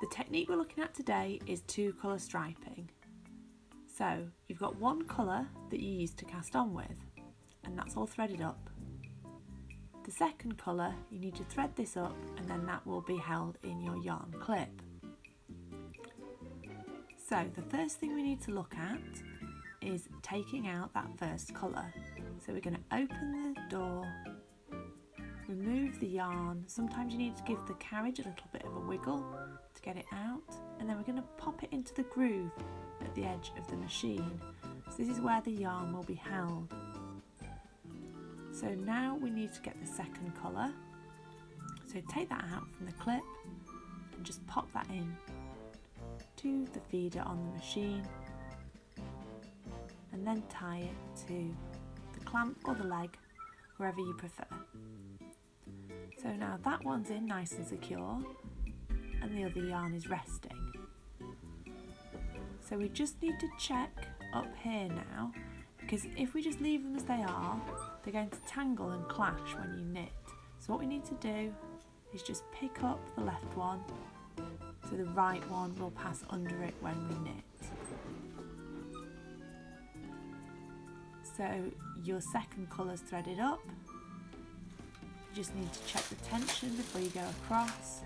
The technique we're looking at today is two colour striping. So you've got one colour that you use to cast on with, and that's all threaded up. The second colour, you need to thread this up and then that will be held in your yarn clip. So the first thing we need to look at is taking out that first colour. So we're going to open the door, remove the yarn. Sometimes you need to give the carriage a little bit of a wiggle to get it out, and then we're going to pop it into the groove at the edge of the machine. So this is where the yarn will be held. So now we need to get the second colour. So take that out from the clip and just pop that in to the feeder on the machine, and then tie it to the clamp or the leg, wherever you prefer. So now that one's in nice and secure, and the other yarn is resting. So we just need to check up here now, because if we just leave them as they are, they're going to tangle and clash when you knit. So what we need to do is just pick up the left one, so the right one will pass under it when we knit. So your second colour's threaded up. You just need to check the tension before you go across.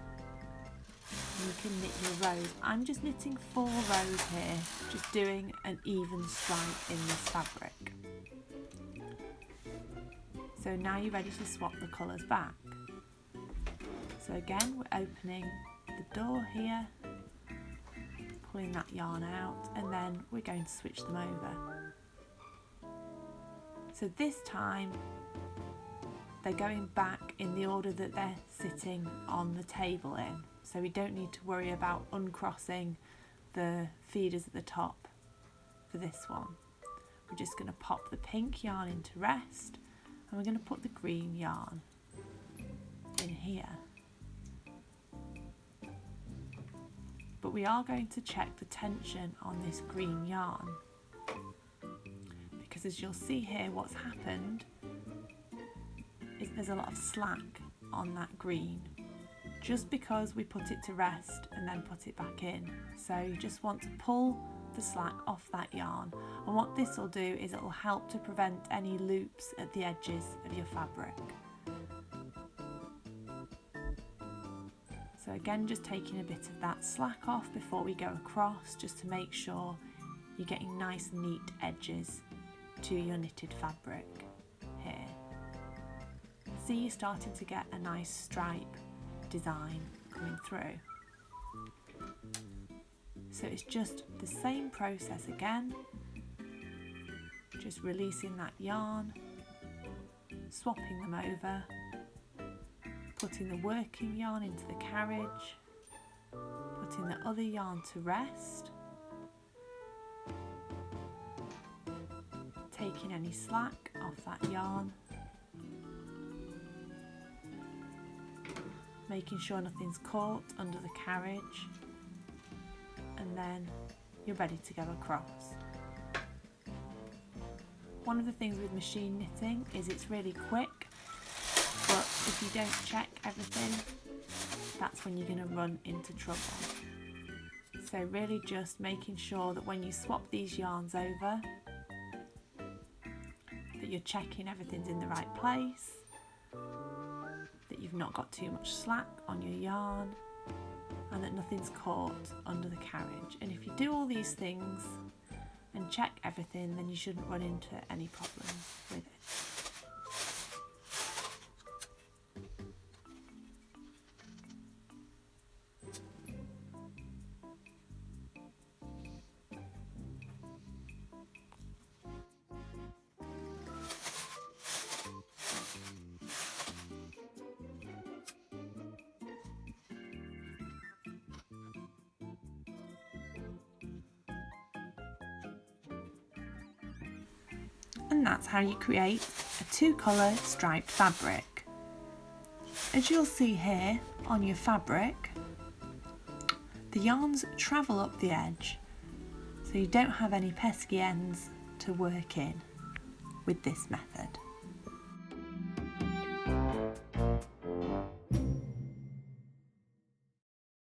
And you can knit your rows. I'm just knitting 4 rows here, just doing an even stripe in this fabric. So now you're ready to swap the colours back. So again, we're opening the door here, pulling that yarn out, and then we're going to switch them over. So this time they're going back in the order that they're sitting on the table in, so we don't need to worry about uncrossing the feeders at the top for this one. We're just going to pop the pink yarn into rest, and we're going to put the green yarn in here. But we are going to check the tension on this green yarn, because as you'll see here, what's happened is there's a lot of slack on that green, just because we put it to rest and then put it back in. So you just want to pull the slack off that yarn, and what this will do is it will help to prevent any loops at the edges of your fabric. So again, just taking a bit of that slack off before we go across, just to make sure you're getting nice neat edges to your knitted fabric here. See, you're starting to get a nice stripe design coming through. So it's just the same process again, just releasing that yarn, swapping them over, putting the working yarn into the carriage, putting the other yarn to rest, taking any slack off that yarn, making sure nothing's caught under the carriage, and then you're ready to go across. One of the things with machine knitting is it's really quick, but if you don't check everything, that's when you're going to run into trouble. So really just making sure that when you swap these yarns over, that you're checking everything's in the right place, that you've not got too much slack on your yarn, and that nothing's caught under the carriage. And if you do all these things and check everything, then you shouldn't run into any problems with it. And that's how you create a 2-colour striped fabric. As you'll see here on your fabric, the yarns travel up the edge, so you don't have any pesky ends to work in with this method.